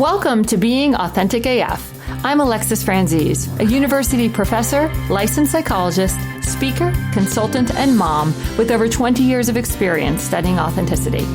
Welcome to Being Authentic AF. I'm Alexis Franzese, a university professor, licensed psychologist, speaker, consultant, and mom with over 20 years of experience studying authenticity.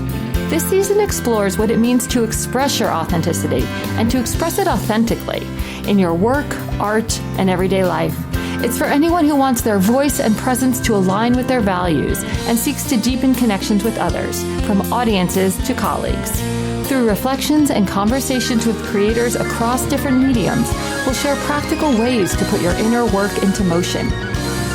This season explores what it means to express your authenticity and to express it authentically in your work, art, and everyday life. It's for anyone who wants their voice and presence to align with their values and seeks to deepen connections with others, from audiences to colleagues. Through reflections and conversations with creators across different mediums, we'll share practical ways to put your inner work into motion.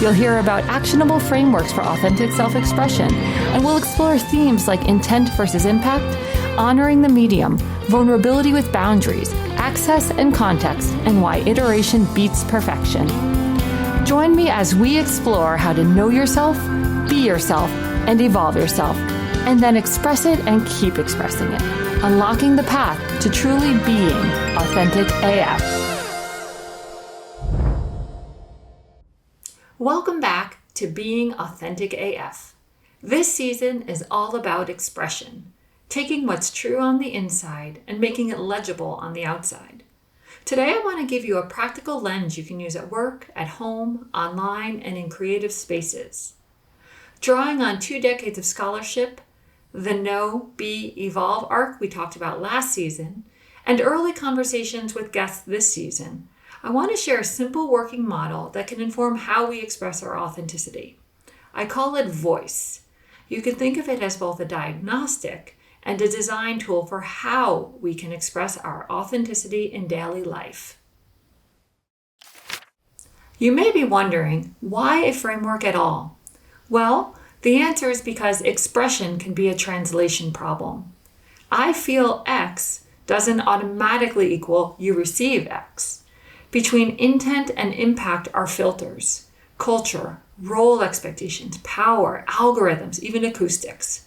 You'll hear about actionable frameworks for authentic self-expression, and we'll explore themes like intent versus impact, honoring the medium, vulnerability with boundaries, access and context, and why iteration beats perfection. Join me as we explore how to know yourself, be yourself, and evolve yourself, and then express it and keep expressing it, unlocking the path to truly being authentic AF. Welcome back to Being Authentic AF. This season is all about expression, taking what's true on the inside and making it legible on the outside. Today, I want to give you a practical lens you can use at work, at home, online, and in creative spaces. Drawing on 2 decades of scholarship, the Know, Be, Evolve arc we talked about last season, and early conversations with guests this season, I want to share a simple working model that can inform how we express our authenticity. I call it voice. You can think of it as both a diagnostic and a design tool for how we can express our authenticity in daily life. You may be wondering, why a framework at all? Well, the answer is because expression can be a translation problem. I feel X doesn't automatically equal you receive X. Between intent and impact are filters, culture, role expectations, power, algorithms, even acoustics.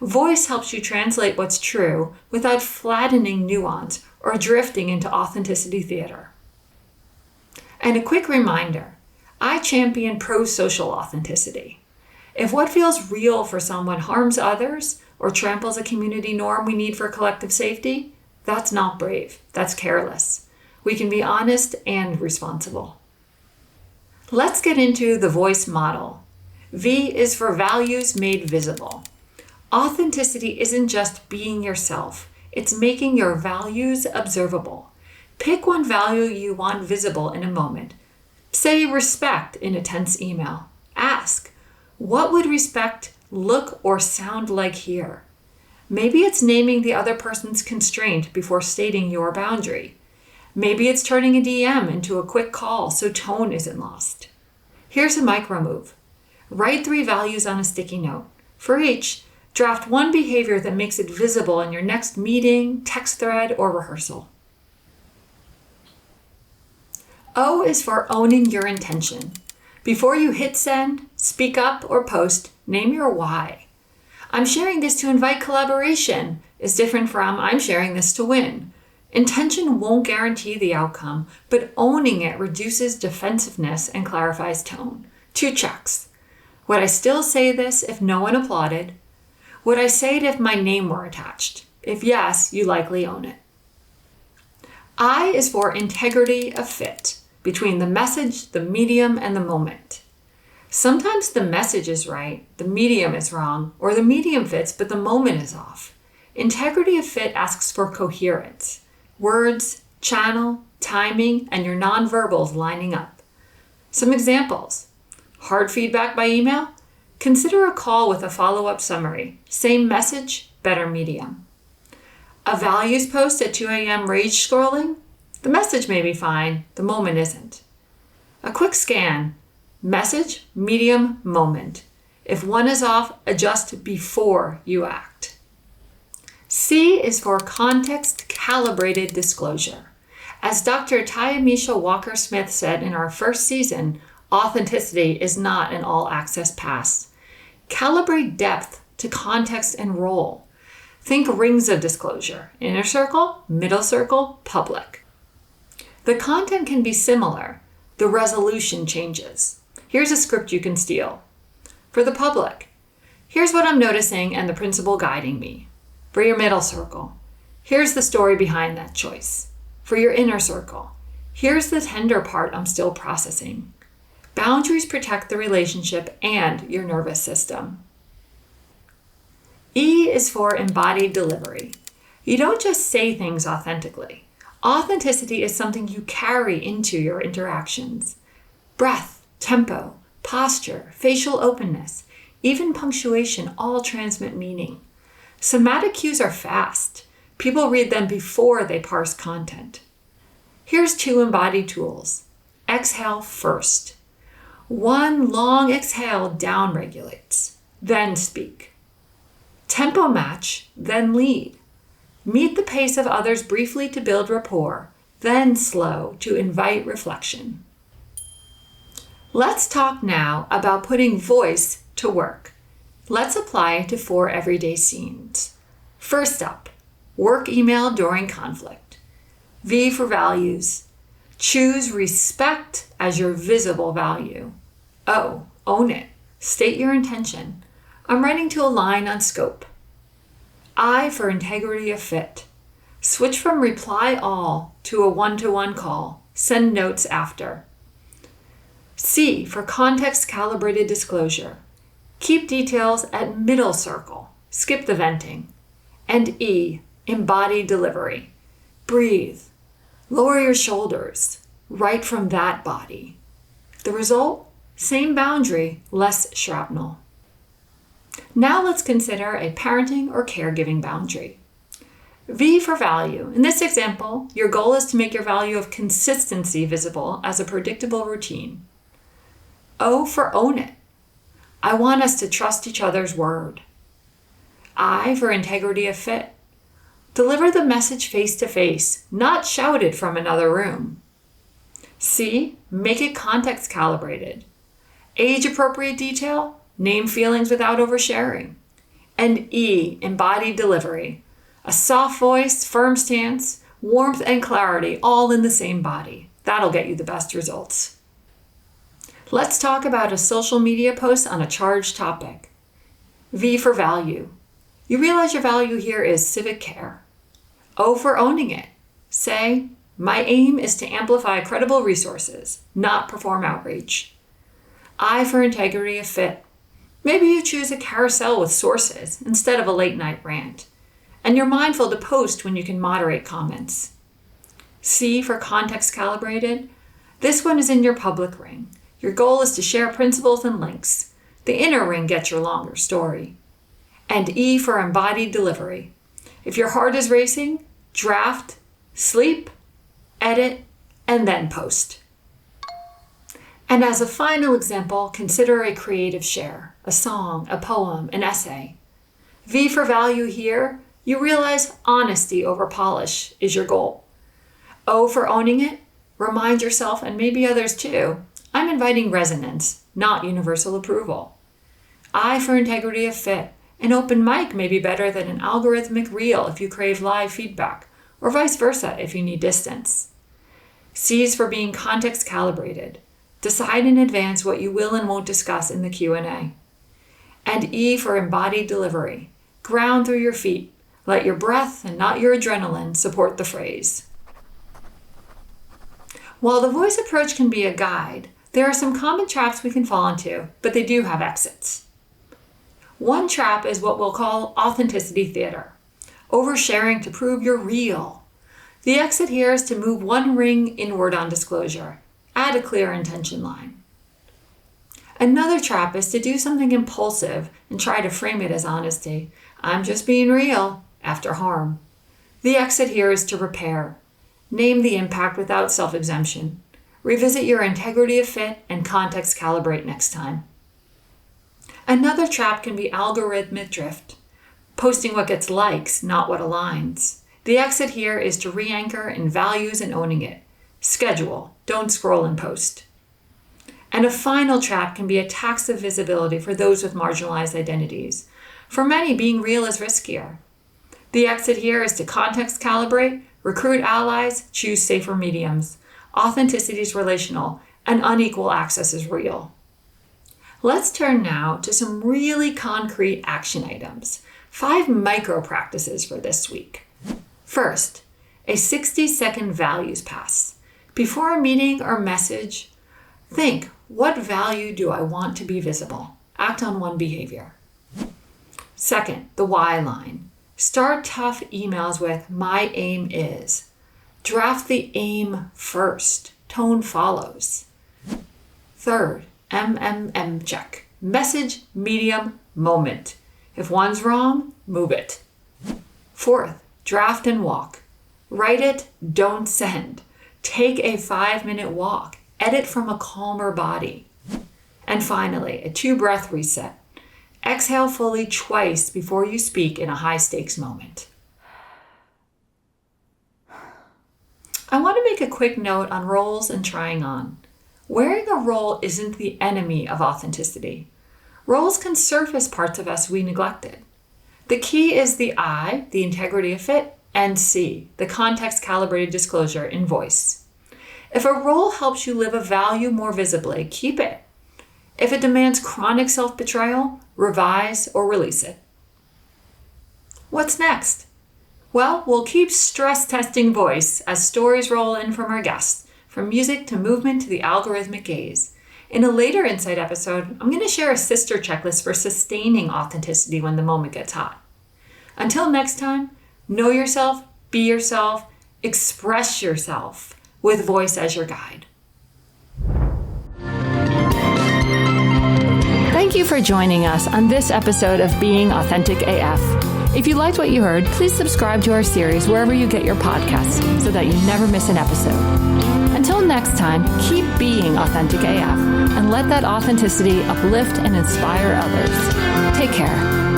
Voice helps you translate what's true without flattening nuance or drifting into authenticity theater. And a quick reminder, I champion pro-social authenticity. If what feels real for someone harms others or tramples a community norm we need for collective safety, that's not brave, that's careless. We can be honest and responsible. Let's get into the voice model. V is for values made visible. Authenticity isn't just being yourself, it's making your values observable. Pick one value you want visible in a moment. Say respect in a tense email. Ask, what would respect look or sound like here? Maybe it's naming the other person's constraint before stating your boundary. Maybe it's turning a DM into a quick call so tone isn't lost. Here's a micro move. Write 3 values on a sticky note. For each, draft one behavior that makes it visible in your next meeting, text thread, or rehearsal. O is for owning your intention. Before you hit send, speak up, or post, name your why. I'm sharing this to invite collaboration is different from I'm sharing this to win. Intention won't guarantee the outcome, but owning it reduces defensiveness and clarifies tone. 2 checks. Would I still say this if no one applauded? Would I say it if my name were attached? If yes, you likely own it. I is for integrity of fit between the message, the medium, and the moment. Sometimes the message is right, the medium is wrong, or the medium fits, but the moment is off. Integrity of fit asks for coherence. Words, channel, timing, and your nonverbals lining up. Some examples. Hard feedback by email? Consider a call with a follow-up summary. Same message, better medium. A values post at 2 a.m. rage scrolling? The message may be fine, the moment isn't. A quick scan. Message, medium, moment. If one is off, adjust before you act. C is for context-calibrated disclosure. As Dr. Tyamisha Walker-Smith said in our first season, authenticity is not an all-access pass. Calibrate depth to context and role. Think rings of disclosure: inner circle, middle circle, public. The content can be similar. The resolution changes. Here's a script you can steal. For the public, here's what I'm noticing and the principle guiding me. For your middle circle, Here's the story behind that choice. For your inner circle, here's the tender part I'm still processing. Boundaries protect the relationship and your nervous system. E is for embodied delivery. You don't just say things authentically. Authenticity is something you carry into your interactions. Breath, tempo, posture, facial openness, even punctuation all transmit meaning. Somatic cues are fast. People read them before they parse content. Here's 2 embodied tools. Exhale first. 1 long exhale down-regulates, then speak. Tempo match, then lead. Meet the pace of others briefly to build rapport, then slow to invite reflection. Let's talk now about putting voice to work. Let's apply it to 4 everyday scenes. First up, work email during conflict. V for values. Choose respect as your visible value. O, own it. State your intention. I'm writing to align on scope. I for integrity of fit. Switch from reply all to a one-to-one call. Send notes after. C for context calibrated disclosure. Keep details at middle circle. Skip the venting. And E, embodied delivery. Breathe. Lower your shoulders. Write from that body. The result? Same boundary, less shrapnel. Now let's consider a parenting or caregiving boundary. V for value. In this example, your goal is to make your value of consistency visible as a predictable routine. O for own it. I want us to trust each other's word. I for integrity of fit. Deliver the message face to face, not shouted from another room. C, make it context calibrated. Age appropriate detail, name feelings without oversharing. And E, embodied delivery. A soft voice, firm stance, warmth and clarity all in the same body. That'll get you the best results. Let's talk about a social media post on a charged topic. V for value. You realize your value here is civic care. O for owning it. Say, my aim is to amplify credible resources, not perform outreach. I for integrity of fit. Maybe you choose a carousel with sources instead of a late night rant. And you're mindful to post when you can moderate comments. C for context calibrated. This one is in your public ring. Your goal is to share principles and links. The inner ring gets your longer story. And E for embodied delivery. If your heart is racing, draft, sleep, edit, and then post. And as a final example, consider a creative share, a song, a poem, an essay. V for value here, you realize honesty over polish is your goal. O for owning it, remind yourself, and maybe others too, I'm inviting resonance, not universal approval. I for integrity of fit, an open mic may be better than an algorithmic reel if you crave live feedback, or vice versa if you need distance. C is for being context calibrated. Decide in advance what you will and won't discuss in the Q&A. And E for embodied delivery. Ground through your feet. Let your breath and not your adrenaline support the phrase. While the voice approach can be a guide, there are some common traps we can fall into, but they do have exits. One trap is what we'll call authenticity theater. Oversharing to prove you're real. The exit here is to move 1 ring inward on disclosure. Add a clear intention line. Another trap is to do something impulsive and try to frame it as honesty. I'm just being real after harm. The exit here is to repair. Name the impact without self-exemption. Revisit your integrity of fit and context calibrate next time. Another trap can be algorithmic drift. Posting what gets likes, not what aligns. The exit here is to re-anchor in values and owning it. Schedule, don't scroll and post. And a final trap can be a tax of visibility for those with marginalized identities. For many, being real is riskier. The exit here is to context calibrate, recruit allies, choose safer mediums. Authenticity is relational, and unequal access is real. Let's turn now to some really concrete action items. 5 micro practices for this week. First, a 60-second values pass. Before a meeting or message, think, what value do I want to be visible? Act on one behavior. Second, the why line. Start tough emails with, my aim is. Draft the aim first. Tone follows. Third, MMM check. Message, medium, moment. If one's wrong, move it. Fourth, draft and walk. Write it, don't send. Take a 5-minute walk. Edit from a calmer body. And finally, a 2-breath reset. Exhale fully twice before you speak in a high-stakes moment. I want to make a quick note on roles and trying on. Wearing a role isn't the enemy of authenticity. Roles can surface parts of us we neglected. The key is the I, the integrity of fit, and C, the context-calibrated disclosure in voice. If a role helps you live a value more visibly, keep it. If it demands chronic self-betrayal, revise or release it. What's next? Well, we'll keep stress testing voice as stories roll in from our guests, from music to movement to the algorithmic gaze. In a later Insight episode, I'm going to share a sister checklist for sustaining authenticity when the moment gets hot. Until next time, know yourself, be yourself, express yourself with voice as your guide. Thank you for joining us on this episode of Being Authentic AF. If you liked what you heard, please subscribe to our series wherever you get your podcasts so that you never miss an episode. Until next time, keep being Authentic AF and let that authenticity uplift and inspire others. Take care.